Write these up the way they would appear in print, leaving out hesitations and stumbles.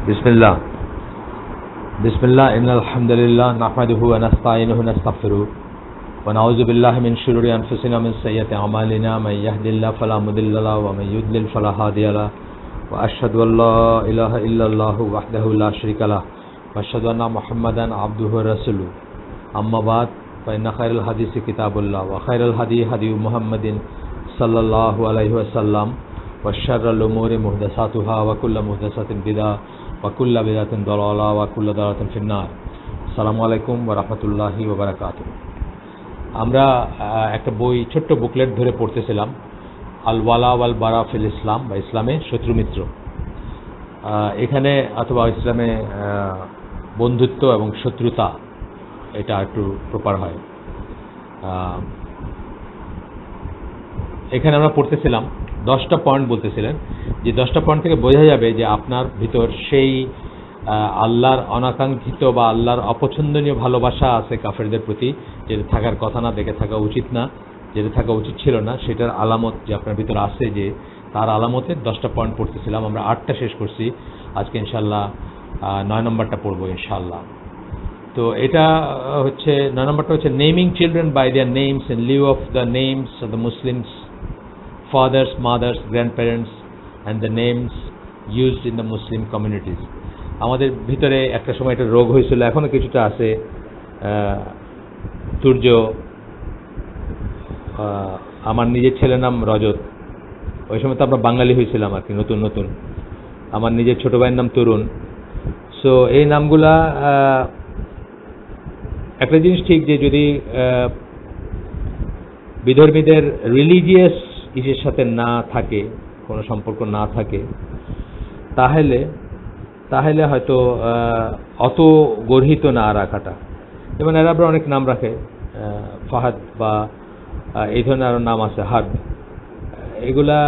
बिस्मिल्लाह बिस्मिल्लाह इन्नल हम्दुलिल्लाह नहमदुहु व नस्तईनुहु व नस्तगफिरुहु व नऊज़ु बिल्लाहि मिन शुरूरि अनफुसिना मिन सय्यिआति अमालिना मन यहदिल्लाहु फला मुदिल्ल लहु व मन युद्लिल फला हादिय लहु व अशहदु अल्ला इलाहा इल्लल्लाहु वहदहु ला शरीका लहु व अशहदु अन्ना मुहम्मदन अब्दुहु व रसूलुहु अम्मा बाद फ़इन्न खैरल हदीसि किताबुल्लाह व खैरल हदी हदी मुहम्मदिन सल्लल्लाहु अलैहि वसल्लम व शर्रल उमूरि मुहदसातुहा व कुल्लु मुहदसातिन बिदअह वकुल्ला बिदातिन दलाला वकुल्ला दलालातिन फिन्नार। আসসালামু আলাইকুম ওয়া রাহমাতুল্লাহি ওয়া বারাকাতুহু। আমরা একটা বই ছোট্ট বুকলেট ধরে পড়তেছিলাম, আল ওয়ালা ওয়াল বারা ফিল ইসলাম, বা ইসলামে শত্রু মিত্র। এখানে অথবা ইসলামে বন্ধুত্ব এবং শত্রুতা, এটা একটু প্রপার হয়। এখানে আমরা পড়তেছিলাম 10টা পয়েন্ট বলতেছিলেন, যে 10টা পয়েন্ট থেকে বোঝা যাবে যে আপনার ভিতর সেই আল্লাহর অনাকাঙ্ক্ষিত বা আল্লাহর অপছন্দনীয় ভালোবাসা আছে কাফেরদের প্রতি, যেটা থাকার কথা না, দেখে থাকা উচিত না, যেটা থাকা উচিত ছিল না, সেটার আলামত যে আপনার ভিতর আছে, যে তার আলামতের 10টা পয়েন্ট পড়তেছিলাম। আমরা 8টা শেষ করছি, আজকে ইনশাল্লাহ 9 নম্বরটা পড়বো ইনশাল্লাহ। তো এটা হচ্ছে 9 নম্বরটা হচ্ছে naming children by their names in lieu of the names of the Muslims fathers, mothers, grandparents and the names used in the Muslim communities. আমাদের ভিতরে একটা সময় একটা রোগ হয়েছিল, এখনো কিছুটা আছে। সূর্য, আমার নিজের ছেলের নাম রজত, ওই সময় তো আমরা বাঙালি হয়েছিলাম আর কি, নতুন নতুন। আমার নিজের ছোট ভাইয়ের নাম তরুণ। সো এই নামগুলা, একটা জিনিস ঠিক, যে যদি বিধর্মীদের রিলিজিয়াস ইসের সাথে না থাকে, কোনো সম্পর্ক না থাকে, তাহলে হয়তো অত গর্হিত না রাখাটা। যেমন আরবরা অনেক নাম রাখে, ফাহাদ বা এই ধরনের আরও নাম আছে, হাদ। এগুলা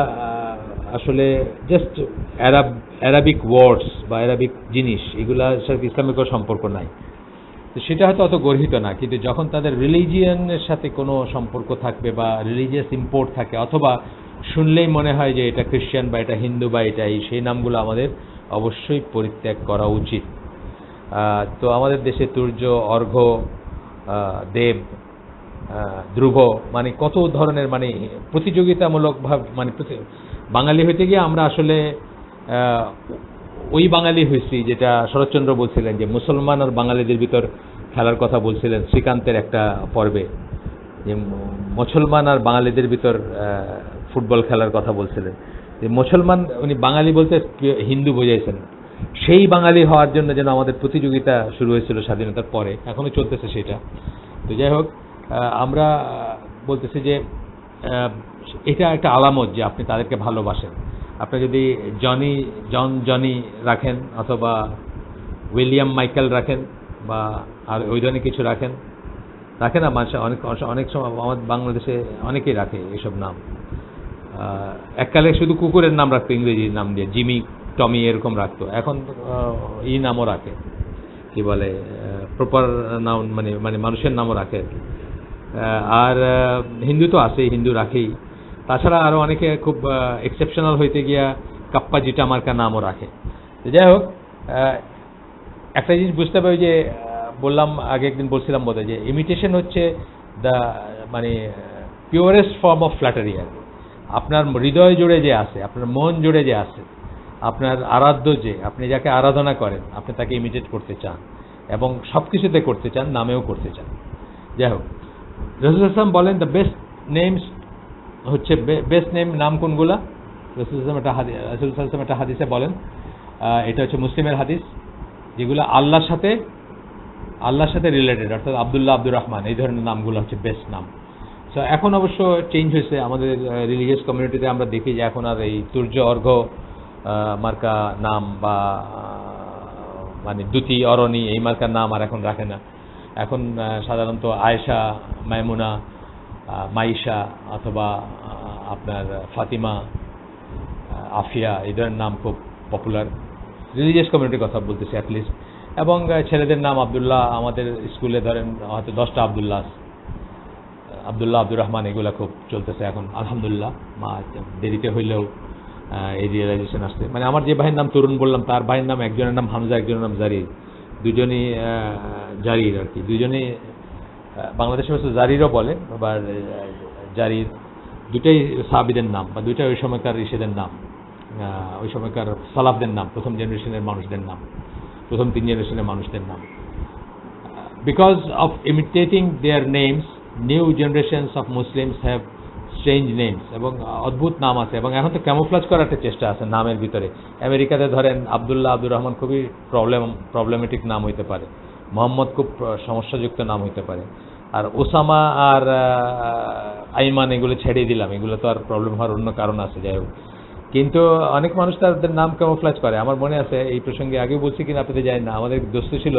আসলে জাস্ট অ্যারাবিক ওয়ার্ডস বা অ্যারাবিক জিনিস, এগুলার সাথে ইসলামিক কোনো সম্পর্ক নাই, তো সেটা হয়তো অত গর্হিত না। কিন্তু যখন তাদের রিলিজিয়ানের সাথে কোনো সম্পর্ক থাকবে বা রিলিজিয়াস ইম্পোর্ট থাকে, অথবা শুনলেই মনে হয় যে এটা খ্রিস্টান বা এটা হিন্দু বা এটাই, সেই নামগুলো আমাদের অবশ্যই পরিত্যাগ করা উচিত। তো আমাদের দেশে তুর্য, অর্ঘ্য, দেব, ধ্রুব, মানে কত ধরনের, মানে প্রতিযোগিতামূলক ভাব, মানে বাঙালি হইতে গিয়ে আমরা আসলে ওই বাঙালি হয়েছি যেটা শরৎচন্দ্র বলছিলেন, যে মুসলমান আর বাঙালিদের ভিতর খেলার কথা বলছিলেন শ্রীকান্তের একটা পর্বে, যে মুসলমান আর বাঙালিদের ভিতর ফুটবল খেলার কথা বলছিলেন। যে মুসলমান, উনি বাঙালি বলতে হিন্দু বোঝাইছেন, সেই বাঙালি হওয়ার জন্য যেন আমাদের প্রতিযোগিতা শুরু হয়েছিল স্বাধীনতার পরে, এখনো চলতেছে সেটা। তো যাই হোক, আমরা বলতেছি যে এটা একটা আলামত যে আপনি তাদেরকে ভালোবাসেন। আপনি যদি জনি রাখেন, অথবা উইলিয়াম মাইকেল রাখেন, বা আর ওই ধরনের কিছু রাখেন না, মানুষ অনেক সময় আমাদের বাংলাদেশে অনেকেই রাখে এইসব নাম। এককালে শুধু কুকুরের নাম রাখতো ইংরেজি নাম দিয়ে, জিমি, টমি এরকম রাখতো। এখন এই নামও রাখে, কি বলে, প্রপার নাউন, মানে মানুষের নামও রাখে আর কি। আর হিন্দু তো আছে, হিন্দু রাখেই। তাছাড়া আরও অনেকে খুব এক্সেপশনাল হইতে গিয়া কাপ্পা জিটা মার্কা নামও রাখে। যাই হোক, একটা জিনিস বুঝতে পারি, যে বললাম আগে, একদিন বলছিলাম বোধহয়, যে ইমিটেশন হচ্ছে দ্য মানে পিওরেস্ট ফর্ম অফ ফ্ল্যাটারি আর কি। আপনার হৃদয় জুড়ে যে আছে, আপনার মন জুড়ে যে আছে, আপনার আরাধ্য, যে আপনি যাকে আরাধনা করেন, আপনি তাকে ইমিটেট করতে চান, এবং সব কিছুতে করতে চান, নামেও করতে চান। যাই হোক, রাসূল সাল্লাল্লাহু বলেন দ্য বেস্ট নেমস হচ্ছে, বেস্ট নাম কোনগুলা? রাসূল সাল্লাল্লাহু একটা হাদিসে বলেন, এটা হচ্ছে মুসলিমের হাদিস, যেগুলো আল্লাহর সাথে রিলেটেড, অর্থাৎ আব্দুল্লাহ, আব্দুর রহমান, এই ধরনের নামগুলো হচ্ছে বেস্ট নাম। সো এখন অবশ্য চেঞ্জ হয়েছে আমাদের রিলিজিয়াস কমিউনিটিতে। আমরা দেখি যে এখন আর এই তুর্য, অর্ঘ্য মার্কা নাম, বা মানে দ্যুতি, অরণি, এই মার্কার নাম আর এখন রাখে না। এখন সাধারণত আয়েশা, মাইমুনা, মাইশা, অথবা আপনার ফাতিমা, আফিয়া, এই ধরনের নাম খুব পপুলার, রিলিজিয়াস কমিউনিটির কথা বলতেছি অ্যাটলিস্ট। এবং ছেলেদের নাম আবদুল্লাহ, আমাদের স্কুলে ধরেন হয়তো 10টা আবদুল্লাহ, আব্দুর রহমান, এগুলা খুব চলতেছে এখন আলহামদুলিল্লাহ। মা দেরিতে হইলেও এই রিয়েলাইজেশন আসছে। মানে আমার যে ভাইয়ের নাম তরুণ বললাম, তার ভাইয়ের নাম, একজনের নাম হামজা, একজনের নাম জারির, দুজনই জারির আর কি, দুজনেই বাংলাদেশে হচ্ছে জারিরও বলে, আবার জারির, দুটাই সাহাবীদের নাম বা দুইটাই ওই সময়কার ঋষিদের নাম, ওই সময়কার সালাফদের নাম, প্রথম জেনারেশনের মানুষদের নাম, প্রথম 3 জেনারেশনের মানুষদের নাম। Because of imitating their names, new generations of Muslims have strange names, এবং অদ্ভুত নাম আছে, এবং এখন তো ক্যামোফ্লাজ করার একটা চেষ্টা আছে নামের ভিতরে। আমেরিকাতে ধরেন আবদুল্লাহ, আব্দুর রহমান খুবই প্রবলেমেটিক নাম হইতে পারে, মোহাম্মদ খুব সমস্যাযুক্ত নাম হইতে পারে, আর ওসামা আর আইমান এগুলো ছেড়ে দিলাম, এগুলো তো আর প্রবলেম হওয়ার অন্য কারণ আছে, যাই হোক। কিন্তু অনেক মানুষ তাদের নাম ক্যামোফ্লাজ করে। আমার মনে আছে, এই প্রসঙ্গে আগেও বলছি কিনা আপনাদের জানি না, আমাদের দোস্ত ছিল,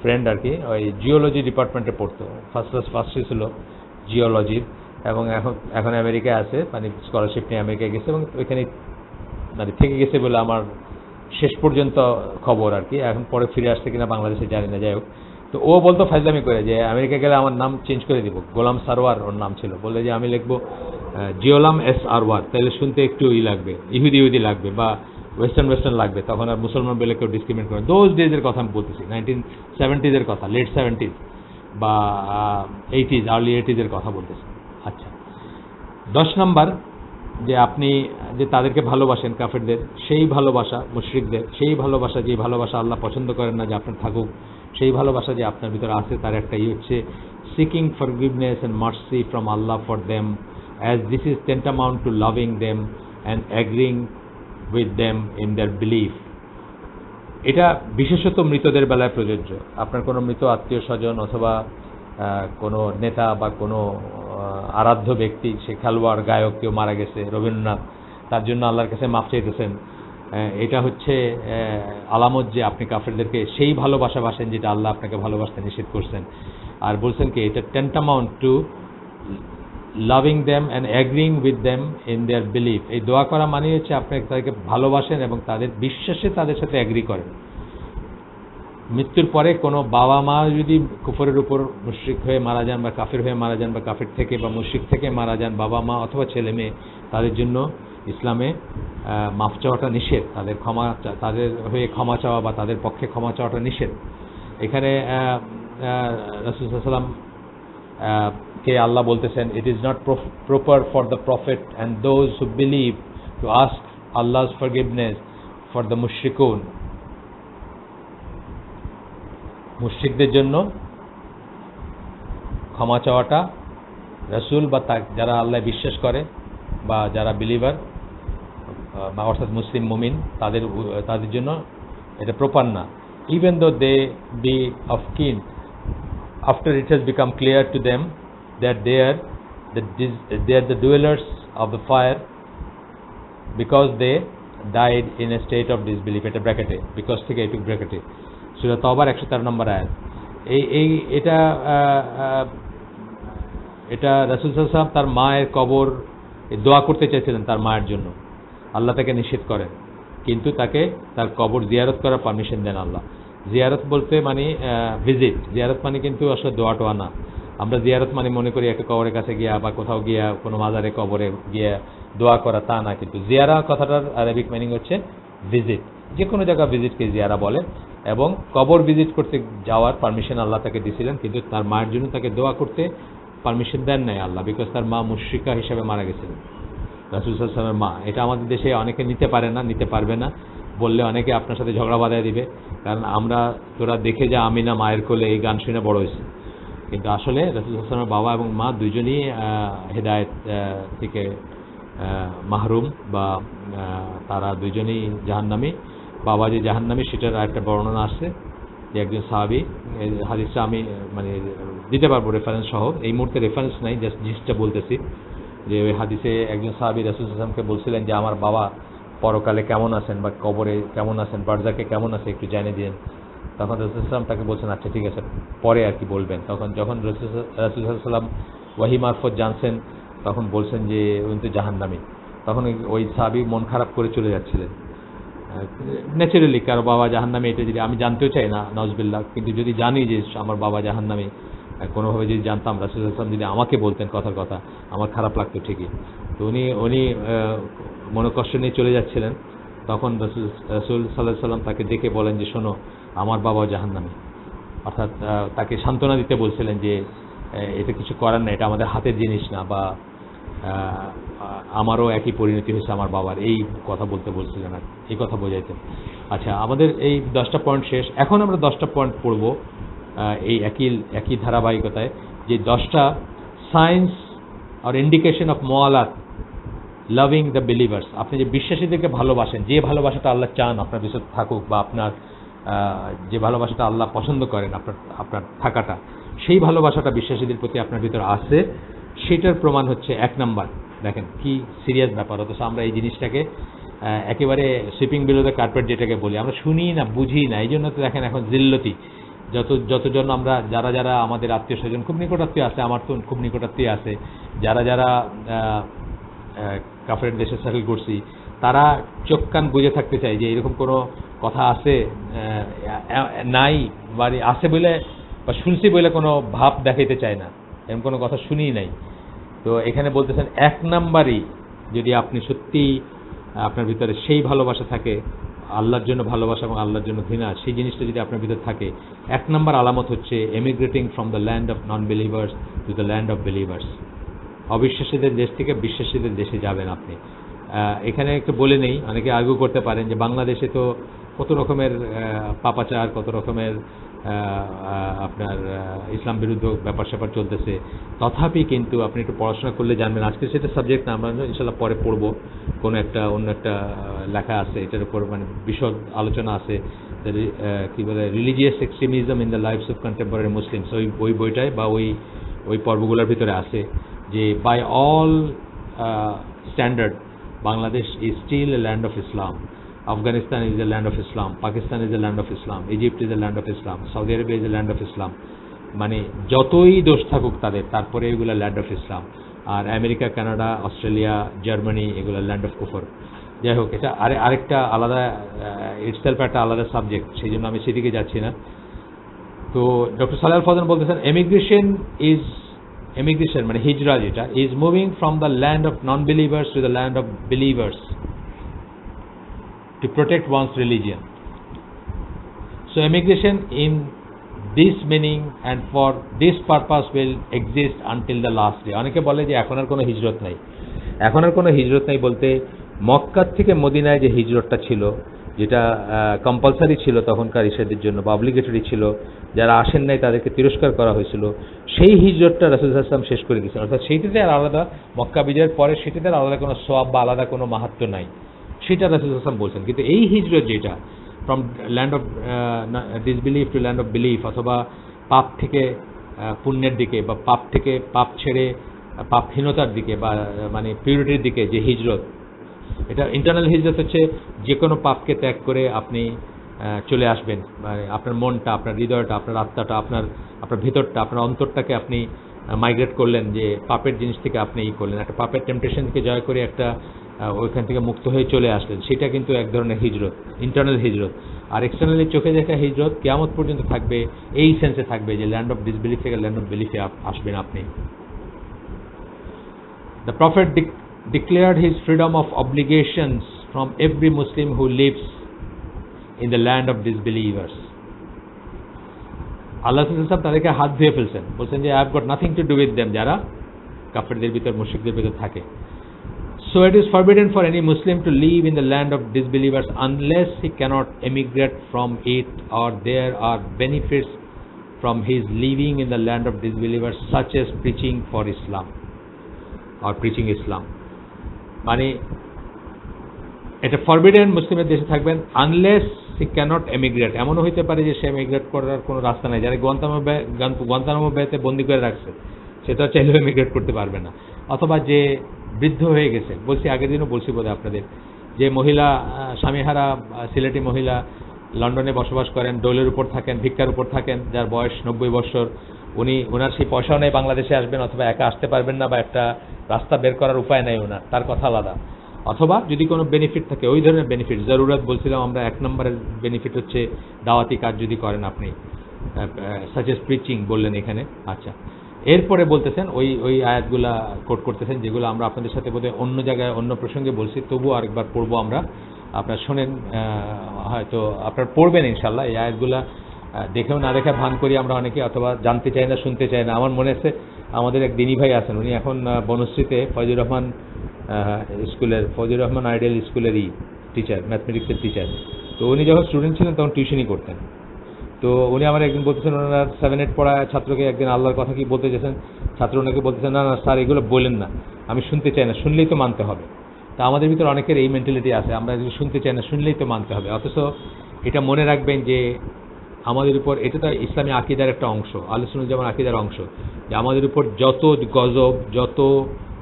ফ্রেন্ড আর কি, ওই জিওলজি ডিপার্টমেন্টে পড়তো, ফার্স্ট ছিল জিওলজির, এবং এখন আমেরিকায় আছে, মানে স্কলারশিপ নিয়ে আমেরিকায় গেছে, এবং ওইখানে মানে থেকে গেছে বলে আমার শেষ পর্যন্ত খবর আর কি। এখন পরে ফিরে আসছে কিনা বাংলাদেশে জানি না, যাই হোক। তো ও বলতো ফাইজলামি করে যে আমেরিকা গেলে আমার নাম চেঞ্জ করে দিব, গোলাম সারওয়ার ওর নাম ছিল, বললে যে আমি লিখবো জিওলাম এস আরওয়ার, তাহলে শুনতে একটু লাগবে, ইহুদি লাগবে, বা ওয়েস্টার্ন লাগবে, তখন আর মুসলমান বলে কেউ ডিসক্রিমিনেট করে। দোজ ডেজের কথা আমি বলতেছি, 1970s কথা, লেট 70s বা 80s, আর্লি 80s কথা বলতেছি। আচ্ছা, 10 নম্বর, যে আপনি যে তাদেরকে ভালোবাসেন কাফেরদের, সেই ভালোবাসা, মুশরিকদের সেই ভালোবাসা, যে ভালোবাসা আল্লাহ পছন্দ করেন না যে আপনার থাকুক, সেই ভালোবাসা যে আপনার ভিতরে আছে, তার একটা হচ্ছে seeking forgiveness and mercy from Allah for them, as this is tantamount to loving them and agreeing with them in their belief. এটা বিশেষত মৃতদের বেলায় প্রযোজ্য। আপনার কোনো মৃত আত্মীয় স্বজন অথবা কোনো নেতা বা কোনো আরাধ্য ব্যক্তি, সে খেলোয়াড়, গায়ক, কেউ মারা গেছে, রবীন্দ্রনাথ, তার জন্য আল্লাহর কাছে মাফ চাইতেছেন, এটা হচ্ছে আলামত যে আপনি কাফেরদেরকে সেই ভালোবাসা বাসেন যেটা আল্লাহ আপনাকে ভালোবাসতে নিষেধ করছেন। আর বলছেন কি, এটা tantamount to loving them and agreeing with them in their belief. এই দোয়া করা মানে হচ্ছে আপনি তাদেরকে ভালোবাসেন এবং তাদের বিশ্বাসে তাদের সাথে অ্যাগ্রি করেন। মৃত্যুর পরে কোনো বাবা মা যদি কুফরের উপর মুশরিক হয়ে মারা যান, বা কাফের হয়ে মারা যান, বা কাফের থেকে বা মুশরিক থেকে মারা যান, বাবা মা অথবা ছেলে মেয়ে, তাদের জন্য ইসলামে মাফ চাওয়াটা নিষেধ, তাদের হয়ে ক্ষমা চাওয়া বা তাদের পক্ষে ক্ষমা চাওয়াটা নিষেধ। এখানে রাসূল সাল্লাল্লাহু আলাইহি ওয়াসাল্লাম কে আল্লাহ বলতেছেন, it is not proper for the prophet and those who believe to ask Allah's forgiveness for the মুশরিকুন। মুশরিকদের জন্য ক্ষমা চাওয়াটা রাসূল বা যারা আল্লাহ বিশ্বাস করে বা যারা বিলিভার, অর্থাৎ মুসলিম মুমিন, তাদের জন্য এটা প্রপার না। Even though they be of kin, after it has become clear to them that they are the dwellers of the fire because they died in a state of disbelief. এটা ব্র্যাকেটে, because থেকে এটুক ব্র্যাকেটে, সূরা তাওবার 113 নম্বর আয়াত। এটা রাসূল সাল্লাল্লাহু আলাইহি ওয়াসাল্লাম তার মায়ের কবর দোয়া করতে চাইছিলেন তার মায়ের জন্য, আল্লাহ তাকে নিষেধ করেন, কিন্তু তাকে তার কবর জিয়ারত করার পারমিশন দেন আল্লাহ। জিয়ারত বলতে মানে ভিজিট, জিয়ারত মানে কিন্তু আসলে দোয়া টোয়া না। আমরা জিয়ারত মানে মনে করি একটা কবরের কাছে গিয়া বা কোথাও গিয়া কোনো মাজারে কবরে গিয়া দোয়া করা, তা না। কিন্তু জিয়ারা কথাটার আরবিক মিনিং হচ্ছে ভিজিট, যে কোনো জায়গা ভিজিটকে জিয়ারা বলে। এবং কবর ভিজিট করতে যাওয়ার পারমিশন আল্লাহ তাকে দিয়েছিলেন, কিন্তু তার মায়ের জন্য তাকে দোয়া করতে পারমিশন দেন নাই আল্লাহ, বিকজ তার মা মুশরিকা হিসেবে মারা গেছিলেন, রাসূল সাল্লাল্লাহু আলাইহি ওয়াসাল্লামের মা। এটা আমাদের দেশে অনেকে নিতে পারে না, নিতে পারবে না, বললে অনেকে আপনার সাথে ঝগড়া বাঁধায় দিবে, কারণ তোরা দেখে যা আমিনা মায়ের কোলে, এই গান শুনে বড় হয়েছে। কিন্তু আসলে রাসূল সাল্লাল্লাহু আলাইহি ওয়াসাল্লামের বাবা এবং মা দুজনই হেদায়েত থেকে মাহরুম, বা তারা দুজনই জাহান্নামী। বাবা যে জাহান্নামী সেটার একটা বর্ণনা আসছে, যে একজন সাহাবী, হাদিসটা আমি মানে দিতে পারবো রেফারেন্স সহ, এই মুহূর্তে রেফারেন্স নাই, জাস্ট জিনিসটা বলতেছি, যে ওই হাদিসে একজন সাহাবী রাসূল সাল্লাল্লাহু আলাইহি ওয়াসাল্লামকে বলছিলেন যে আমার বাবা পরকালে কেমন আছেন বা কবরে কেমন আছেন, বারজাকে কেমন আছে, একটু জানিয়ে দিন। তখন রাসূল সাল্লাল্লাহু আলাইহি ওয়াসাল্লাম তাকে বলছেন, আচ্ছা ঠিক আছে, পরে আর কি বলবেন। যখন রাসূল সাল্লাল্লাহু আলাইহি ওয়াসাল্লাম ওয়াহি মারফত জানছেন, তখন বলছেন যে উনি তো জাহান্নামী। তখন ওই সাহাবী মন খারাপ করে চলে যাচ্ছিলেন। ন্যাচারালি কারো বাবা জাহান্নামী, এটা যদি আমি জানতেও চাই না, নাউজুবিল্লাহ, কিন্তু যদি জানি যে আমার বাবা জাহান্নামী, কোনোভাবে যদি জানতাম, রাসূল সাল্লাল্লাহু আলাইহি ওয়াসাল্লাম যদি আমাকে বলতেন কথার কথা, আমার খারাপ লাগতো ঠিকই। তো উনি মনোকষ্ট নিয়ে চলে যাচ্ছিলেন, তখন রাসূল সাল্লাল্লাহু আলাইহি সাল্লাম তাকে ডেকে বলেন যে শোনো, আমার বাবাও জাহান্নামী। অর্থাৎ তাকে সান্ত্বনা দিতে বলছিলেন যে এটা কিছু করার না, এটা আমাদের হাতের জিনিস না, বা আমারও একই পরিণতি হয়েছে আমার বাবার, এই কথা বলতে বলছিলেন আর এই কথা বোঝাইতেন। আচ্ছা, আমাদের এই 10টা পয়েন্ট শেষ। এখন আমরা 10টা পয়েন্ট পড়ব এই একই ধারাবাহিকতায়, যে 10টা সায়েন্স আর ইন্ডিকেশন অফ মোয়ালাত লাভিং দ্য বিলিভার্স। আপনি যে বিশ্বাসীদেরকে ভালোবাসেন, যে ভালোবাসাটা আল্লাহ চান আপনার ভিতর থাকুক, বা আপনার যে ভালোবাসাটা আল্লাহ পছন্দ করেন আপনার থাকাটা, সেই ভালোবাসাটা বিশ্বাসীদের প্রতি আপনার ভিতর আছে, সেটার প্রমাণ হচ্ছে 1 নাম্বার। দেখেন কি সিরিয়াস ব্যাপার, অথচ আমরা এই জিনিসটাকে একেবারে সুইপিং বিলো দ্য কার্পেট যেটাকে বলি, আমরা শুনি না, বুঝি না। এই জন্য তো দেখেন এখন জিল্লতি, যতজন আমরা যারা আমাদের আত্মীয় স্বজন খুব নিকটাত্মীয় আছে, আমার তো খুব নিকটাত্মীয় আছে, যারা কাফের দেশে সেটেল করছি, তারা চোখ কান বুঝে থাকতে চায় যে এরকম কোনো কথা আছে নাই, বা আছে বলে বা শুনছি বলে কোনো ভাব দেখাইতে চায় না, এরকম কোনো কথা শুনিই নাই। তো এখানে বলতেছেন 1 নাম্বারই, যদি আপনি সত্যি আপনার ভিতরে সেই ভালোবাসা থাকে, আল্লাহর জন্য ভালোবাসা এবং আল্লাহর জন্য ঘৃণা, সেই জিনিসটা যদি আপনার ভিতরে থাকে, 1 নাম্বার আলামত হচ্ছে emigrating from the land of non believers to the land of believers. অবিশ্বাসীদের দেশ থেকে বিশ্বাসীদের দেশে যাবেন আপনি। এখানে একটু বলে নেই, অনেকে আর্গু করতে পারেন যে বাংলাদেশে তো কত রকমের পাপাচার, কত রকমের আপনার ইসলাম বিরুদ্ধ ব্যাপার স্যাপার চলতেছে, তথাপি কিন্তু আপনি একটু পড়াশোনা করলে জানবেন। আজকে সেটা সাবজেক্ট না, আমরা ইনশাল্লাহ পরে পড়বো, কোনো অন্য একটা লেখা আছে এটার উপর, মানে বিশদ আলোচনা আছে, কি বলে religious extremism in the lifes of contemporary Muslims. ওই বইটায় বা ওই পর্বগুলোর ভিতরে আছে যে by all standard Bangladesh is still a land of Islam, Afghanistan is a land of Islam, Pakistan is a land of Islam, Egypt is a land of Islam, Saudi Arabia is a land of Islam. মানে যতই দোষ থাকুক তাদের, তারপরে এগুলো land of Islam. আর America, Canada, Australia, Germany এগুলো land of কুফর। যাই হোক, এটা আরেকটা আলাদা, ইটসেলফ একটা আলাদা সাবজেক্ট, সেই জন্য আমি সেদিকে যাচ্ছি না। তো ডক্টর সালেহ আল ফৌজান বলতেছেন এমিগ্রেশন মানে হিজরা, যেটা is moving from the land of non believers to the land of believers to protect one's religion. So emigration in this meaning and for this purpose will exist until the last day. অনেকে বলে যে এখন আর কোনো হিজরত নাই। এখন আর কোনো হিজরত নাই বলতে মক্কা থেকে মদিনায় যে হিজরতটা ছিল, যেটা কম্পালসারি ছিল তখনকার ইসরায়েলদের জন্য, বা অব্লিগেটরি ছিল, যারা আসেন নাই তাদেরকে তিরস্কার করা হয়েছিল, সেই হিজরতটা রাসূল সাল্লাল্লাহু আলাইহি ওয়াসাল্লাম শেষ করে দিয়েছেন। অর্থাৎ সেইটাতে আর আলাদা, মক্কা বিজয়ের পরে সেটাতে আর আলাদা কোনো সওয়াব বা আলাদা কোনো মাহাত্ম্য নাই, সেটা রাসূল সাল্লাল্লাহু আলাইহি ওয়াসাল্লাম বলছেন। কিন্তু এই হিজরত যেটা from land of disbelief to land of belief, অথবা পাপ থেকে পুণ্যের দিকে, বা পাপ থেকে পাপ ছেড়ে পাপহীনতার দিকে, বা মানে পিউরিটির দিকে যে হিজরত, এটা ইন্টারনাল হিজরত হচ্ছে যে কোনো পাপকে ত্যাগ করে আপনি চলে আসবেন, মানে আপনার মনটা, আপনার হৃদয়টা, আপনার আত্মাটা, আপনার ভিতরটা, আপনার অন্তরটাকে আপনি মাইগ্রেট করলেন, যে পাপের জিনিস থেকে আপনি করলেন, একটা পাপের টেম্পটেশনকে জয় করে একটা ওইখান থেকে মুক্ত হয়ে চলে আসলেন। সেটা কিন্তু এক ধরনের হিজরত, ইন্টারনাল হিজরত। আর এক্সটার্নালি চোখে দেখা হিজরত কিয়ামত পর্যন্ত থাকবে, এই সেন্সে থাকবে যে ল্যান্ড অফ ডিসবিলিফ থেকে ল্যান্ড অফ বিলিফে আসবেন আপনি। The prophet declared his freedom of obligations from every Muslim who lives in the land of disbelievers. আল্লাহ সাল্লাল্লাহু তাদেরকে হাত ধুয়ে ফেলছেন, বলছেন যে I have got nothing to do with them, যারা কাফেরদের ভিতর, মুশরিকদের ভিতর থাকে। So it is forbidden for any Muslim to live in the land of disbelievers unless he cannot emigrate from it, or there are benefits from his living in the land of disbelievers such as preaching for Islam or preaching Islam. মানে এটা forbidden মুসলিমের দেশে থাকবেন unless he cannot এমিগ্রেট। এমনও হইতে পারে যে সে এমিগ্রেট করার কোনো রাস্তা নাই, যারা গুয়ান্তানামো বেতে বন্দি করে রাখছে সেটা চাইলেও এমিগ্রেট করতে পারবে না। অথবা যে বৃদ্ধ হয়ে গেছে, বলছি আগের দিনও বলছি বোধহয় আপনাদের, যে মহিলা স্বামীহারা সিলেটি মহিলা লন্ডনে বসবাস করেন, ডোলের উপর থাকেন, ভিক্ষার উপর থাকেন, যার বয়স 90 বছর, ওনার সেই পয়সাও নেই বাংলাদেশে আসবেন, অথবা একা আসতে পারবেন না, বা একটা রাস্তা বের করার উপায় নাই ওনার, তার কথা আলাদা। অথবা যদি কোনো বেনিফিট থাকে, ওই ধরনের বেনিফিট, জরুরত বলছিলাম আমরা, 1 নম্বরের বেনিফিট হচ্ছে দাওয়াতি কাজ যদি করেন আপনি, সাচ এস প্রিচিং বললেন এখানে। আচ্ছা, এরপরে বলতেছেন ওই ওই আয়াতগুলা কোট করতেছেন যেগুলো আমরা আপনাদের সাথে বোধহয় অন্য জায়গায় অন্য প্রসঙ্গে বলছি, তবুও আরেকবার পড়বো আমরা, আপনারা শোনেন, হয়তো আপনারা পড়বেন ইনশাল্লাহ। এই আয়াতগুলা দেখেও না দেখে ভান করি আমরা অনেকে, অথবা জানতে চাই না, শুনতে চাই না। আমার মনে আছে আমাদের এক দিনী ভাই আছেন, উনি এখন বনশ্রীতে ফজলুর রহমান স্কুলের, ফজলুর রহমান আইডিয়াল স্কুলেরই টিচার, ম্যাথমেটিক্সের টিচার। তো উনি যখন স্টুডেন্ট ছিলেন তখন টিউশনই করতেন। তো উনি আমার একদিন বলতেছেন ওনার 7-8 পড়া ছাত্রকে একদিন আল্লাহর কথা কি বলতে চেয়েছেন, ছাত্র ওনাকে বলতেছেন না না স্যার এগুলো বলেন না, আমি শুনতে চাই না, শুনলেই তো মানতে হবে। তা আমাদের ভিতরে অনেকের এই মেন্টালিটি আছে, আমরা শুনতে চাই না, শুনলেই তো মানতে হবে। অথচ এটা মনে রাখবেন যে আমাদের উপর, এটা তো ইসলামী আকিদার একটা অংশ, আহলে সুন্নাত যেমন আকিদার অংশ, যে আমাদের উপর যত গজব, যত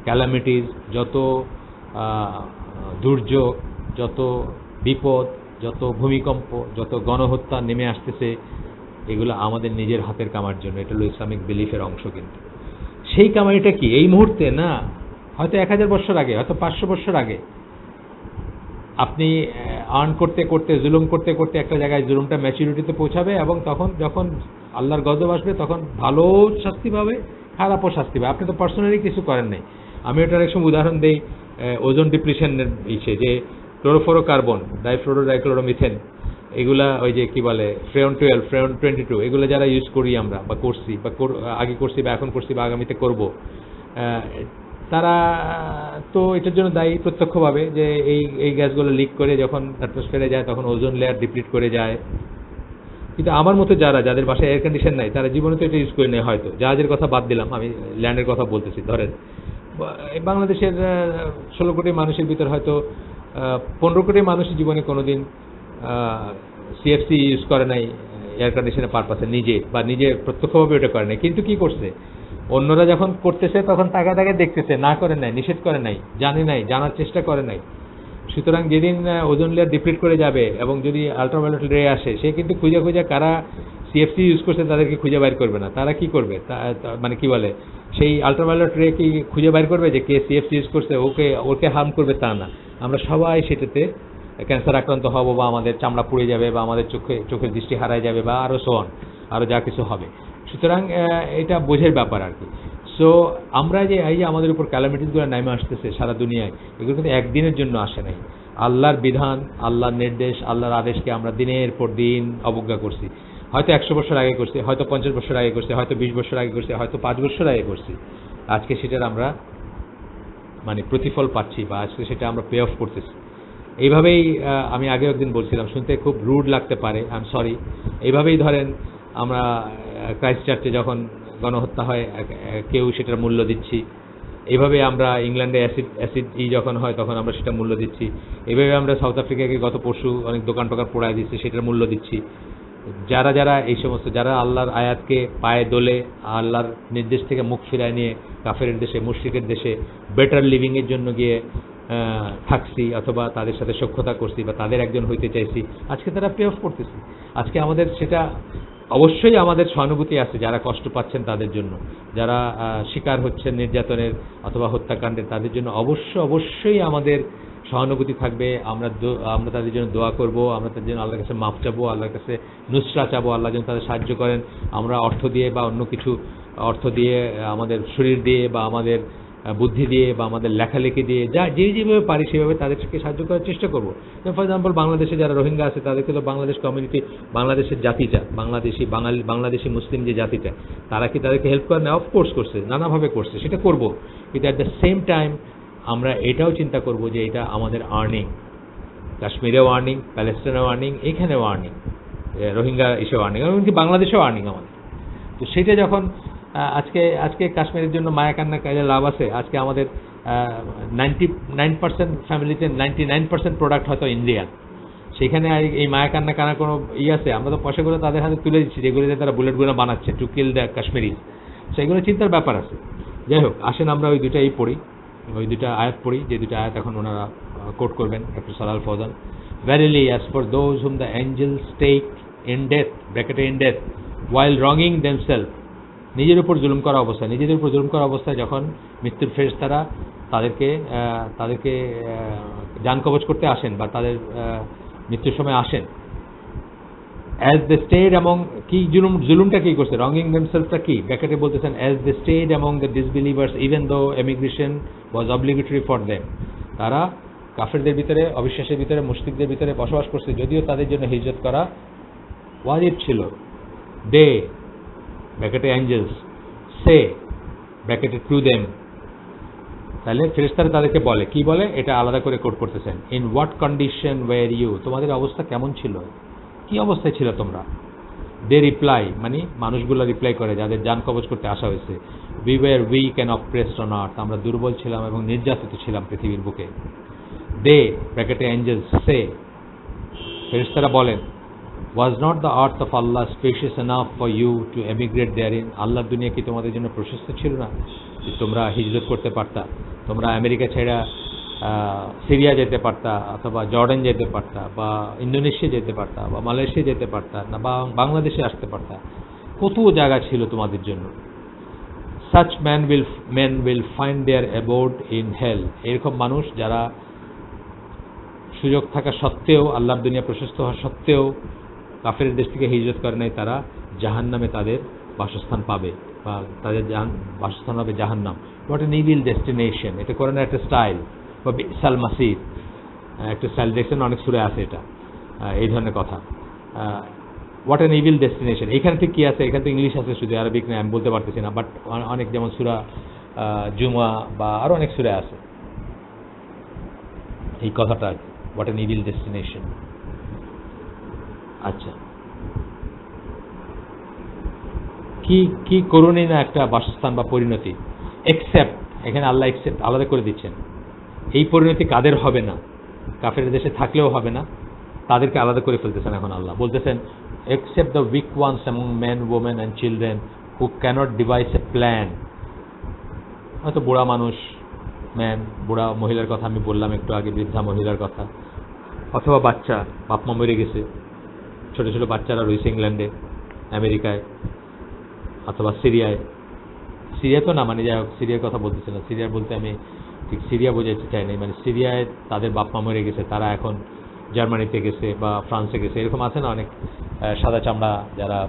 ক্যালামিটিস, যত দুর্যোগ, যত বিপদ, যত ভূমিকম্প, যত গণহত্যা নেমে আসতেছে, এগুলো আমাদের নিজের হাতের কামার জন্য। এটা হলো ইসলামিক বিলিফের অংশ। কিন্তু সেই কামাইটা কি এই মুহূর্তে না, হয়তো 1000 বছর আগে, হয়তো 500 বছর আগে আপনি আর্ন করতে করতে, জুলুম করতে করতে একটা জায়গায় জুলুমটা ম্যাচুরিটিতে পৌঁছাবে, এবং তখন যখন আল্লাহর গজব আসবে তখন ভালো শাস্তি পাবে, খারাপও শাস্তি পাবে। আপনি তো পার্সোনালি কিছু করেন নাই। আমি ওটার এক সময় উদাহরণ দিই ওজোন ডিপ্রেশনের ইসে, যে ক্লোরোফ্লোরোকার্বন, ডাইফ্লোরোডাইক্লোরোমিথেন, এগুলা ওই যে কি বলে ফ্রেয়ন 12, ফ্রেয়ন 22, এগুলো যারা ইউজ করি আমরা, বা করছি, বা আগে করছি, বা এখন করছি, বা আগামীতে করব, তারা তো এটার জন্য দায়ী প্রত্যক্ষভাবে, যে এই গ্যাসগুলো লিক করে যখন অ্যাটমসফিয়ারে যায় তখন ওজোন লেয়ার ডিপ্লিট করে যায়। কিন্তু আমার মতো যাদের বাসায় এয়ার কন্ডিশন নাই, তারা জীবনে তো এটা ইউজ করে নেয় হয়তো। জাহাজের কথা বাদ দিলাম, আমি ল্যান্ডের কথা বলতেছি। ধরেন বাংলাদেশের 16 কোটি মানুষের ভিতর হয়তো 15 কোটি মানুষ জীবনে কোনোদিন সিএফসি ইউজ করে নাই এয়ার কন্ডিশনের পারপাসে, নিজে প্রত্যক্ষভাবে ওটা করে নাই। কিন্তু কি করছে, অন্যরা যখন করতেছে তখন তাকে দেখতেছে, না করে নাই, নিষেধ করে নাই, জানার চেষ্টা করে নাই। সুতরাং যেদিন ওজোন লেয়ার ডিপ্লিট করে যাবে এবং যদি আল্ট্রাভায়োলেট রে আসে, সে কিন্তু খুঁজে কারা সিএফসি ইউজ করছে তাদেরকে খুঁজে বাইর করবে না। তারা কি করবে, মানে কি বলে, সেই আল্ট্রাভায়োলেট রে কি খুঁজে বাইর করবে যে কে সিএফসি ইউজ করছে, ওকে হার্ম করবে, তা না। আমরা সবাই সেটাতে ক্যান্সার আক্রান্ত হব, বা আমাদের চামড়া পুড়ে যাবে, বা আমাদের চোখের দৃষ্টি হারায় যাবে, বা আরও সোয়ান, আরও যা কিছু হবে। সুতরাং এটা বোঝের ব্যাপার আর কি। সো আমরা যে এই যে আমাদের উপর ক্যালামিটিসগুলো নেমে আসতেছে সারা দুনিয়ায়, এগুলো কিন্তু একদিনের জন্য আসে নাই। আল্লাহর বিধান, আল্লাহর নির্দেশ, আল্লাহর আদেশকে আমরা দিনের পর দিন অবজ্ঞা করছি। হয়তো 100 বছর আগে করছি, হয়তো 50 বছর আগে করছি, হয়তো 20 বছর আগে করছি, হয়তো 5 বছর আগে করছি। আজকে সেটার আমরা মানে প্রতিফল পাচ্ছি, বা আজকে সেটা আমরা পে অফ করতেছি। এইভাবেই আমি আগেও একদিন বলছিলাম, শুনতে খুব রুড লাগতে পারে, আই এম সরি। এইভাবেই ধরেন আমরা ক্রাইস্ট চার্চে যখন গণহত্যা হয় কেউ সেটার মূল্য দিচ্ছি, এইভাবে আমরা ইংল্যান্ডে অ্যাসিড যখন হয় তখন আমরা সেটা মূল্য দিচ্ছি, এইভাবে আমরা সাউথ আফ্রিকাকে গত পরশু অনেক দোকান টোকান পোড়ায় দিচ্ছি, সেটার মূল্য দিচ্ছি। যারা এই সমস্ত, যারা আল্লাহর আয়াতকে পায়ে দোলে, আল্লাহর নির্দেশ থেকে মুখ ফিরায় নিয়ে কাফেরের দেশে, মুশরিকের দেশে বেটার লিভিংয়ের জন্য গিয়ে থাকছি, অথবা তাদের সাথে সখ্যতা করছি, বা তাদের একজন হইতে চাইছি, আজকে তারা পে অফ করতেছি। আজকে আমাদের সেটা অবশ্যই আমাদের সহানুভূতি আছে যারা কষ্ট পাচ্ছেন তাদের জন্য, যারা শিকার হচ্ছেন নির্যাতনের অথবা হত্যাকাণ্ডের, তাদের জন্য অবশ্যই আমাদের সহানুভূতি থাকবে। আমরা তাদের জন্য দোয়া করব, আমরা তাদের জন্য আল্লাহর কাছে মাফ চাবো, আল্লাহর কাছে নুসরা চাবো, আল্লাহ যেন তাদের সাহায্য করেন। আমরা অর্থ দিয়ে বা অন্য কিছু, অর্থ দিয়ে, আমাদের শরীর দিয়ে, বা আমাদের বুদ্ধি দিয়ে, বা আমাদের লেখালেখি দিয়ে, যেভাবে পারি সেভাবে তাদেরকে সাহায্য করার চেষ্টা করবো। ফর এক্সাম্পল বাংলাদেশে যারা রোহিঙ্গা আছে তাদেরকে তো বাংলাদেশ কমিউনিটি, বাংলাদেশের জাতিটা, বাংলাদেশি মুসলিম যে জাতিটা, তারা কি তাদেরকে হেল্প করে না? অফকোর্স করছে, নানাভাবে করছে, সেটা করব। কিন্তু অ্যাট দ্য সেম টাইম আমরা এটাও চিন্তা করব যে এটা আমাদের আর্নিং, কাশ্মীরেও আর্নিং, প্যালেস্টাইনেও আর্নিং, এখানেও আর্নিং, রোহিঙ্গা এসেও আর্নিং, এমনকি বাংলাদেশেও আর্নিং আমাদের। তো সেটা যখন আজকে কাশ্মীরের জন্য মায়া কান্না কাজে লাভ আছে। আজকে আমাদের 99% ফ্যামিলিতে 99% প্রোডাক্ট হয়তো ইন্ডিয়ান, সেখানে এই মায়া কান্না কানার কোনো আছে? আমরা তো পয়সা করে তাদের হাতে তুলে দিচ্ছি, যেগুলো দিয়ে তারা বুলেটগুলো বানাচ্ছে টু কিল দ্য কাশ্মীরিজ। সেগুলো চিন্তার ব্যাপার আছে। যাই হোক, আসেন আমরা ওই দুটাই পড়ি, ওই দুটা আয়াত পড়ি, যে দুটা আয়াত এখন ওনারা কোট করবেন, doctor Salal Fawzan. Verily, as for those whom the angels take in death, bracketed in death, while wronging themselves, নিজেদের উপর জুলুম করা অবস্থায় যখন মৃত্যুর ফেরেশতারা তাদেরকে জান কবজ করতে আসেন, বা তাদের মৃত্যুর সময় আসেন, অ্যাজ দে স্টেড অ্যামং, কি জুলুমটা কি করছে, রঙিং দেমসেলফটা কি ব্যাকেটে বলতেছেন, as they stayed among the disbelievers even though emigration was obligatory for them. তারা কাফেরদের ভিতরে, অবিশ্বাসের ভিতরে, মুশরিকদের ভিতরে বসবাস করছে, যদিও তাদের জন্য হিজরত করা ওয়াজিব ছিল। দে ব্র্যাকেটে অ্যাঞ্জেলস, সে ব্র্যাকেটে টু দেম, তাহলে ফেরেশতারা তাদেরকে বলে, কি বলে এটা আলাদা করে কোট করতেছেন, in what condition were you, তোমাদের অবস্থা কেমন ছিল, কি অবস্থায় ছিল তোমরা। দে রিপ্লাই, মানে মানুষগুলো রিপ্লাই করে যাদের জান কবজ করতে আসা হয়েছে, we were weak and oppressed on earth, আমরা দুর্বল ছিলাম এবং নির্যাতিত ছিলাম পৃথিবীর বুকে। দে ব্র্যাকেটে অ্যাঞ্জেলস, সে ফেরেশতারা বলেন, was not the earth of Allah spacious enough for you to emigrate there in, আল্লাহর দুনিয়া কি তোমাদের জন্য প্রশস্ত ছিল না যে তোমরা হিজরত করতে পারতা, তোমরা আমেরিকা ছেড়া সিরিয়া যেতে পারতা, অথবা জর্ডান যেতে পারতা, বা ইন্দোনেশিয়া যেতে পারতা, বা মালয়েশিয়া যেতে পারতা না, বা বাংলাদেশে আসতে পারতা, কত জায়গা ছিল তোমাদের জন্য। Such men will find their abode in hell, এরকম মানুষ যারা সুযোগ থাকা সত্ত্বেও, আল্লাহর দুনিয়া প্রশস্ত হওয়া সত্ত্বেও কাফের দেশ থেকে হিজরত করে নাই, তারা জাহান্নামে তাদের বাসস্থান পাবে, বা তাদের বাসস্থান হবে জাহান্নাম। হোয়াট এন ইভিল ডেস্টিনেশন, এটা করে না একটা স্টাইল, বা বিসাল মাসির একটা স্টাইল দেখছেন, অনেক সুরে আছে এটা, এই ধরনের কথা। হোয়াট এন ইভিল ডেস্টিনেশন, এখান থেকে কি আছে, এখান থেকে ইংলিশ আছে শুধু, আরবিক নেই, আমি বলতে পারতেছি না, বাট অনেক, যেমন সূরা জুমা বা আরো অনেক সুরে আছে এই কথাটা, হোয়াট এন ইভিল ডেস্টিনেশন। আচ্ছা, কি কি করুণই না একটা বাসস্থান বা পরিণতি। এক্সেপ্ট, এখানে আল্লাহ এক্সেপ্ট আলাদা করে দিচ্ছেন, এই পরিণতি কাদের হবে না, কাফের দেশে থাকলেও হবে না, তাদেরকে আলাদা করে ফেলতেছেন এখন আল্লাহ বলতেছেন, except the weak ones among men, women and children who cannot devise a plan. হয়তো বুড়া মানুষ, বুড়া মহিলার কথা আমি বললাম একটু আগে, বৃদ্ধা মহিলার কথা, অথবা বাচ্চা, বাপ মা মরে গেছে, ছোট ছোট বাচ্চারা রয়েছে ইংল্যান্ডে, আমেরিকায়, অথবা সিরিয়ায়। সিরিয়া তো না, মানে যাই হোক, সিরিয়ার কথা বলতেছে না, সিরিয়া বলতে আমি ঠিক সিরিয়া বোঝাতে চাই না, মানে সিরিয়ায় তাদের বাপ মা মরে গেছে, তারা এখন জার্মানিতে গেছে বা ফ্রান্সে গেছে, এরকম আছে না অনেক সাদা চামড়া যারা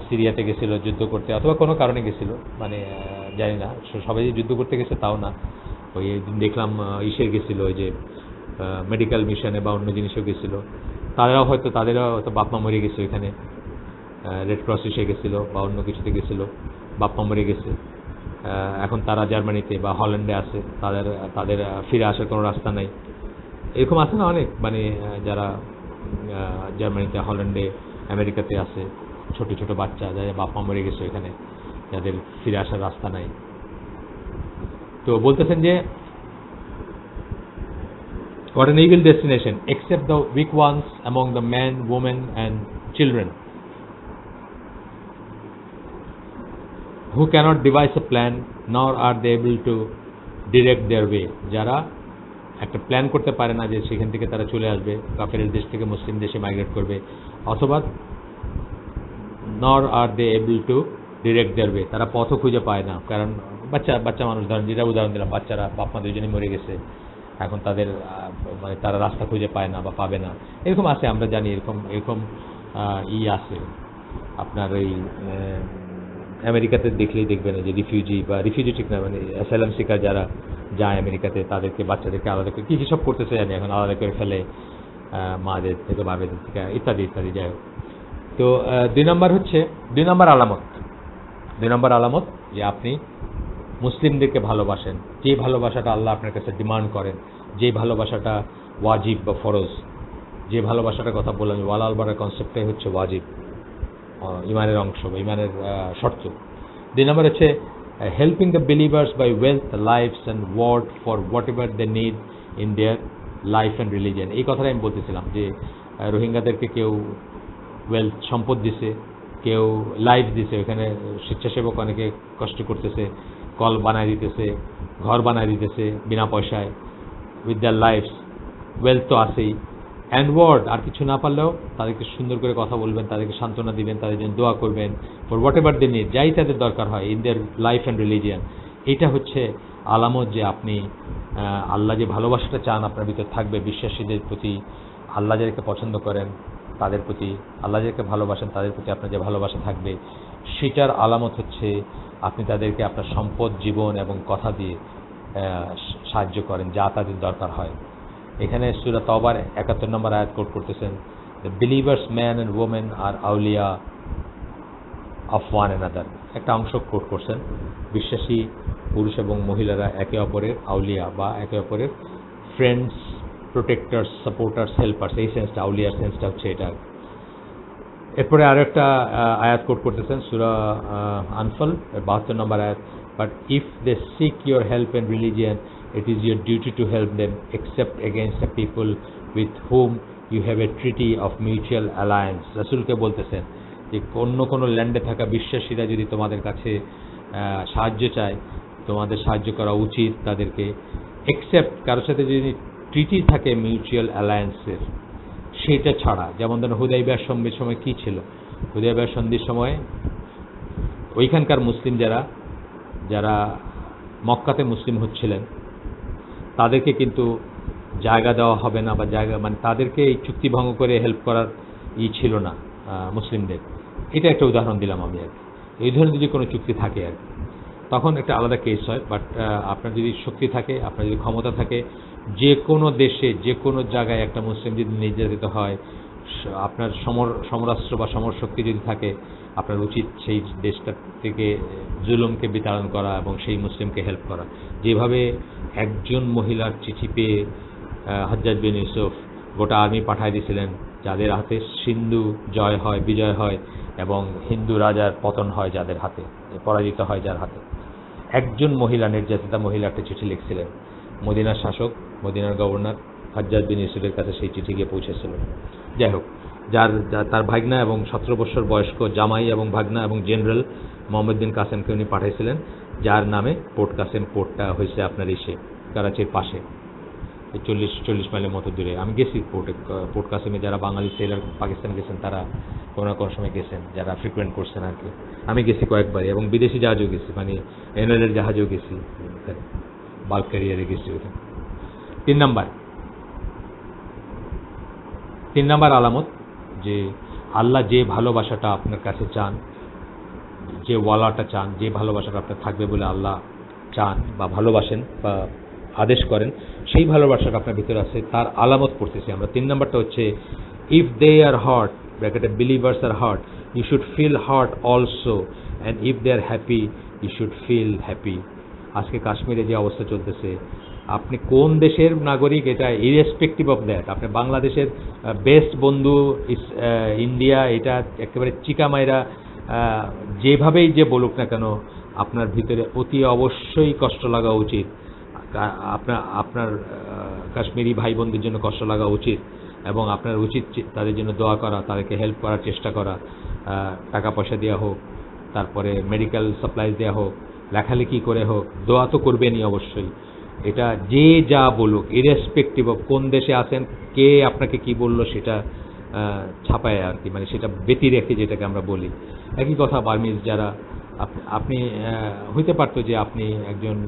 সিরিয়াতে গেছিল যুদ্ধ করতে, অথবা কোনো কারণে গেছিল, মানে জানি না সবাই যে যুদ্ধ করতে গেছে তাও না। ওই দেখলাম ইসের গেছিল, ওই যে মেডিকেল মিশনে বা অন্য জিনিসও গেছিল, তাদেরও হয়তো বাপ মা মরে গেছে ওইখানে, রেড ক্রস এসে গেছিল বা অন্য কিছুতে গেছিল, বাপ মা মরে গেছে, এখন তারা জার্মানিতে বা হল্যান্ডে আছে, তাদের ফিরে আসার কোনো রাস্তা নাই। এরকম আছে না অনেক, মানে যারা জার্মানিতে, হল্যান্ডে, আমেরিকাতে আছে, ছোট ছোট বাচ্চা যাদের বাপ মা মরে গেছে ওইখানে, যাদের ফিরে আসার রাস্তা নাই। তো বলতেছেন যে what an evil destination, except the weak ones among the men, women and children who cannot devise a plan nor are they able to direct their way, যারা একটা প্ল্যান করতে পারে না যে সেখান থেকে তারা চলে আসবে, কাফের দেশ থেকে মুসলিম দেশে মাইগ্রেট করবে, অথবা nor are they able to direct their way, তারা পথও খুঁজে পায় না, কারণ বাচ্চা মানুষ, ধরেন যেটা উদাহরণ দিলাম, বাচ্চারা বাপ মা দুজনে মরে গেছে, এখন তাদের মানে তারা রাস্তা খুঁজে পায় না বা পাবে না, এরকম আছে, আমরা জানি এরকম আছে। আপনার ওই আমেরিকাতে দেখলেই দেখবেন যে রিফিউজি ঠিক না, মানে অ্যাসাইলাম সিকার যারা যায় আমেরিকাতে, তাদেরকে বাচ্চাদেরকে আলাদা করে কি সব করতেছে জানি, এখন আলাদা করে ফেলে মাদের থেকে বাবেদের থেকে ইত্যাদি ইত্যাদি, যাই হোক। তো দুই নম্বর আলামত যে আপনি মুসলিমদেরকে ভালোবাসেন, যে ভালোবাসাটা আল্লাহ আপনার কাছে ডিমান্ড করেন, যে ভালোবাসাটা ওয়াজিব বা ফরজ, যে ভালোবাসাটার কথা বললাম, ওয়ালাল বারার কনসেপ্টটাই হচ্ছে ওয়াজিব, ইমানের অংশ বা ইমানের শর্ত। দুই নম্বর হচ্ছে helping the believers by wealth, lives and word for whatever they need in their life and religion. এই কথাটা আমি বলতেছিলাম যে রোহিঙ্গাদেরকে কেউ ওয়েলথ, সম্পদ দিছে, কেউ লাইফ দিছে, ওখানে স্বেচ্ছাসেবক অনেকে কষ্ট করতেছে, কল বানায় দিতেছে, ঘর বানায় দিতেছে বিনা পয়সায়, উইথ দ্যার লাইফস, ওয়েলথ তো আছেই, অ্যান্ড ওয়ার্ড, আর কিছু না পারলেও তাদেরকে সুন্দর করে কথা বলবেন, তাদেরকে সান্ত্বনা দিবেন, তাদের জন্য দোয়া করবেন, for whatever they need, যাই তাদের দরকার হয় in their life and religion. এটা হচ্ছে আলামত যে আপনি আল্লাহ যে ভালোবাসাটা চান আপনার ভিতর থাকবে বিশ্বাসীদের প্রতি, আল্লাহ যাদেরকে পছন্দ করেন তাদের প্রতি আল্লাহ যাকে ভালোবাসেন তাদের প্রতি আপনার যে ভালোবাসা থাকবে, সেটার আলামত হচ্ছে আপনি তাদেরকে আপনার সম্পদ, জীবন এবং কথা দিয়ে সাহায্য করেন যা তাদের দরকার হয়। এখানে সূরা তাওবার 71 নম্বর আয়াত কোট করতেছেন, the believers man and women are আউলিয়া অফ ওয়ান অ্যানাদার। একটা অংশ কোট করছেন, বিশ্বাসী পুরুষ এবং মহিলারা একে অপরের আউলিয়া বা একে অপরের ফ্রেন্ডস, প্রোটেক্টার্স, সাপোর্টার্স, হেল্পার্স। এই সেন্সটা, আউলিয়ার সেন্সটা হচ্ছে এটা। এরপরে আরও একটা আয়াত কোট করতেছেন সূরা আনফাল 72 নম্বর আয়াত, but if they seek your help in religion it is your duty to help them except against the people with whom you have a treaty of mutual alliance। রাসূলকে বলতেছেন যে অন্য কোনো ল্যান্ডে থাকা বিশ্বাসীরা যদি তোমাদের কাছে সাহায্য চায়, তোমাদের সাহায্য করা উচিত তাদেরকে, এক্সেপ্ট কারোর সাথে যদি ট্রিটি থাকে মিউচুয়াল অ্যালায়েন্সের, সেটা ছাড়া। যেমন ধরুন হুদাইবিয়ার সন্ধির সময় কী ছিল? হুদাইবিয়ার সন্ধির সময় ওইখানকার মুসলিম যারা মক্কাতে মুসলিম হচ্ছিলেন তাদেরকে কিন্তু জায়গা দেওয়া হবে না, বা জায়গা মানে তাদেরকে এই চুক্তি ভঙ্গ করে হেল্প করার ছিল না মুসলিমদের। এটা একটা উদাহরণ দিলাম আমি আর কি। এই ধরনের যদি কোনো চুক্তি থাকে আর কি, তখন একটা আলাদা কেস হয়। বাট আপনার যদি শক্তি থাকে, আপনার যদি ক্ষমতা থাকে, যে কোনো দেশে যে কোনো জায়গায় একটা মুসলিম যদি নির্যাতিত হয়, আপনার সমরাস্ত্র বা সমরশক্তি যদি থাকে, আপনার উচিত সেই দেশটা থেকে জুলুমকে বিতাড়ন করা এবং সেই মুসলিমকে হেল্প করা। যেভাবে একজন মহিলার চিঠি পেয়ে হজ্জাজ বিন ইউসুফ গোটা আর্মি পাঠিয়ে দিয়েছিলেন, যাদের হাতে সিন্ধু জয় হয়, বিজয় হয়, এবং হিন্দু রাজার পতন হয় যাদের হাতে, পরাজিত হয় যার হাতে। একজন মহিলা, নির্যাতিতা মহিলা একটা চিঠি লিখছিলেন, মদিনার শাসক, মদিনার গভর্নর হজ্জাজ বিন ইউসুফের কাছে সেই চিঠি গিয়ে পৌঁছেছিল। যাই হোক, তার ভাগনা এবং 17 বছর বয়স্ক জামাই এবং ভাগনা এবং জেনারেল মোহাম্মদ বিন কাসেমকে উনি পাঠাইছিলেন, যার নামে পোর্ট কাসেম পোর্টটা হয়েছে আপনার এসে করাচির পাশে 40 মাইলের মতো দূরে। আমি গেছি পোর্ট কাসেমে, যারা বাঙালি সেলার পাকিস্তান গেছেন তারা কোনো না কোনো সময় গেছেন, যারা ফ্রিকুয়েন্ট করছেন আর কি। আমি গেছি কয়েকবারই, এবং বিদেশি জাহাজেও গেছি, মানে এনএলের জাহাজেও গেছি, বাল্ক ক্যারিয়ারে গেছি ওখানে। 3 নাম্বার আলামত যে আল্লাহ যে ভালোবাসাটা আপনার কাছে চান, যে ওয়ালাটা চান, যে ভালোবাসাটা আপনার থাকবে বলে আল্লাহ চান বা ভালোবাসেন বা আদেশ করেন, সেই ভালোবাসাটা আপনার ভিতরে আছে, তার আলামত পড়তেছি আমরা। 3 নাম্বারটা হচ্ছে, ইফ দে আর হট, ব্র্যাকেটে believers are hurt, you should feel hurt also, and if they are happy, you should feel happy. আজকে কাশ্মীরে যে অবস্থা চলতেছে, আপনি কোন দেশের নাগরিক এটা ইরেসপেক্টিভ অফ দ্যাট, আপনি বাংলাদেশের বেস্ট বন্ধু ইন্ডিয়া, এটা একেবারে চিকামাইরা যেভাবেই যে বলুক না কেন, আপনার ভিতরে অতি অবশ্যই কষ্ট লাগা উচিত। আপনার কাশ্মীরি ভাই বোনদের জন্য কষ্ট লাগা উচিত, এবং আপনার উচিত তাদের জন্য দোয়া করা, তাদেরকে হেল্প করার চেষ্টা করা, টাকা পয়সা দেওয়া হোক, তারপরে মেডিকেল সাপ্লাইজ দেওয়া হোক, লেখালেখি করে হোক, দোয়া তো করবেনই অবশ্যই। এটা যে যা বলুক, ইরেসপেক্টিভ অফ কোন দেশে আছেন, কে আপনাকে কি বললো সেটা ছাপায় আর কি, মানে সেটা ব্যতি রেখে যেটাকে আমরা বলি। একই কথা বার্মিজ যারা, আপনি হইতে পারতো যে আপনি একজন,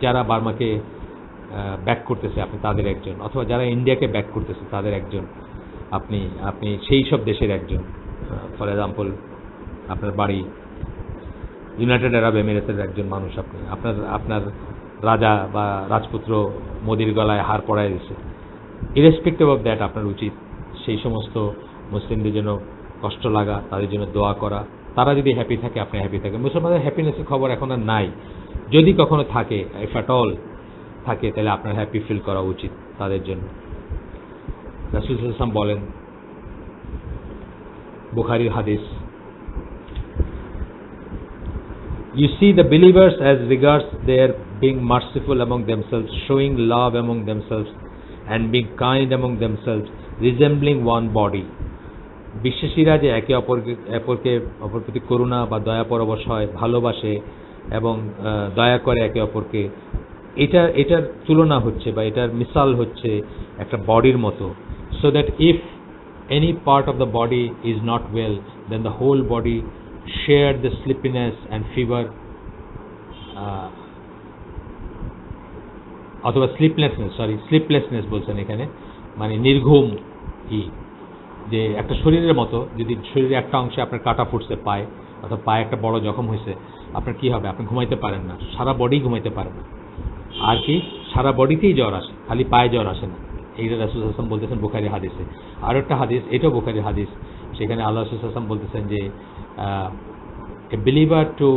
যারা বার্মাকে ব্যাক করতেছে আপনি তাদের একজন, অথবা যারা ইন্ডিয়াকে ব্যাক করতেছে তাদের একজন, আপনি সেই সব দেশের একজন। ফর এক্সাম্পল, আপনার বাড়ি ইউনাইটেড আরব এমিরেটসের একজন মানুষ, আপনার রাজা বা রাজপুত্র মোদির গলায় হার পড়ায় দিচ্ছে। ইরেসপেক্টিভ অফ দ্যাট আপনার উচিত সেই সমস্ত মুসলিমদের জন্য কষ্ট লাগা, তাদের জন্য দোয়া করা। তারা যদি হ্যাপি থাকে, আপনি হ্যাপি থাকেন। মুসলমানদের হ্যাপিনেসের খবর এখন আর নাই, যদি কখনো থাকে, ইফ অ্যাট অল থাকে, তাহলে আপনার হ্যাপি ফিল করা উচিত তাদের জন্য। রাসূল সাল্লাল্লাহু আলাইহি ওয়াসাল্লাম বলেন, বুখারীর হাদিস, you see the believers as regards their being merciful among themselves, showing love among themselves, and being kind among themselves, resembling one body. বিশ্বাসীরা যে একে অপরকে প্রতি করুণা বা দয়া পরবশ হয়, ভালোবাসে এবং দয়া করে একে অপরকে, এটার তুলনা হচ্ছে বা এটার মিসাল হচ্ছে একটা বডির মতো। so that if any part of the body is not well, then the whole body share the sleepiness and fever, অথবা স্লিপলেসনেস বলছেন এখানে, মানে নির্ঘুম যে একটা শরীরের মতো, যদি শরীরে একটা অংশে আপনার কাটা ফুটছে পায়ে, অথবা পায়ে একটা বড় জখম হয়েছে, আপনার কি হবে? আপনি ঘুমাইতে পারেন না, সারা বডি ঘুমাইতে পারেন না। আর কি, সারা বডিতেই জ্বর আসে, খালি পায়ে জ্বর আসে না। এইটা রাসূল সাল্লাল্লাহু আলাইহি ওয়াসাল্লাম বলতেছেন বুখারী হাদিসে। আর একটা হাদিস, এটাও বুখারী হাদিস, সেখানে আল্লাহ রাসূল সাল্লাল্লাহু আলাইহি ওয়াসাল্লাম বলতেছেন যে a believer to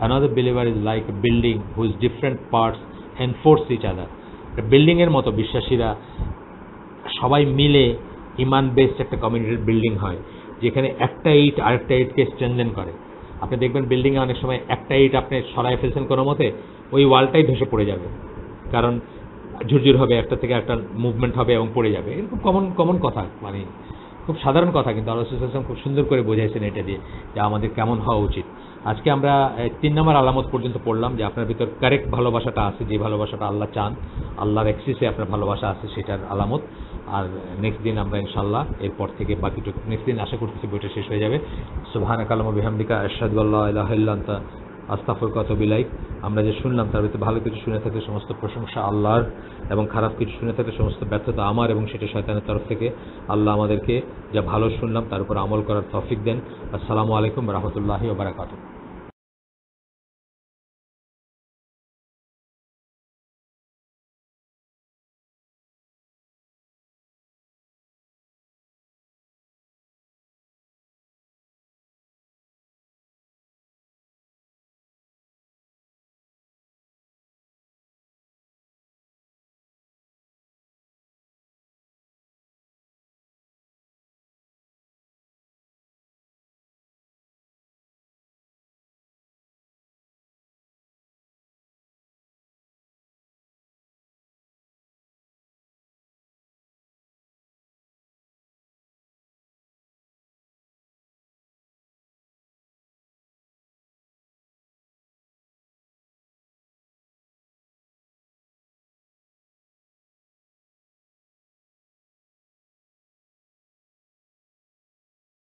another believer is like a building whose different parts enforce each other. একটা বিল্ডিং এর মতো বিশ্বাসীরা সবাই মিলে ইমান বেসড একটা কমিউনিটির বিল্ডিং হয়, যেখানে একটা ইট আরেকটা ইটকে স্ট্রেনথেন করে। আপনি দেখবেন বিল্ডিংয়ে অনেক সময় একটা ইট আপনি সরাই ফেলছেন কোনো মতে, ওই ওয়ালটাই ধসে পড়ে যাবে, কারণ ঝুরঝুর হবে, একটা থেকে একটা মুভমেন্ট হবে এবং পড়ে যাবে। এরকম কমন কথা, মানে খুব সাধারণ কথা, কিন্তু আল্লাহ রাসূল সাল্লাল্লাহু আলাইহি ওয়াসাল্লাম খুব সুন্দর করে বোঝাইছেন এটা দিয়ে যে আমাদের কেমন হওয়া উচিত। আজকে আমরা 3 নম্বর আলামত পর্যন্ত পড়লাম, যে আপনার ভিতর কারেক্ট ভালোবাসাটা আছে, যে ভালোবাসাটা আল্লাহ চান, আল্লাহর এক্সিসে আপনার ভালোবাসা আছে, সেটার আলামত। আর নেক্সট দিন আমরা ইনশাআল্লাহ এরপর থেকে বাকিটুকু নেক্সট দিন আশা করতেছি বইটা শেষ হয়ে যাবে। সুবহানাকা আল্লাহুম্মা বিহামদিকা আশহাদু আল্লা ইলাহা ইল্লা আনতা আস্তাগফিরুকা ওয়া আতুবু ইলাইক। আমরা যে শুনলাম তার ভিতরে ভালো কিছু শুনে থাকলে সমস্ত প্রশংসা আল্লাহর, এবং খারাপ কিছু শুনে থাকলে সমস্ত ব্যর্থতা আমার, এবং সেটা শয়তানের তরফ থেকে। আল্লাহ আমাদেরকে যা ভালো শুনলাম তার উপর আমল করার তৌফিক দেন। আসসালামু আলাইকুম ওয়া রাহমাতুল্লাহি ওয়া বারাকাতুহু।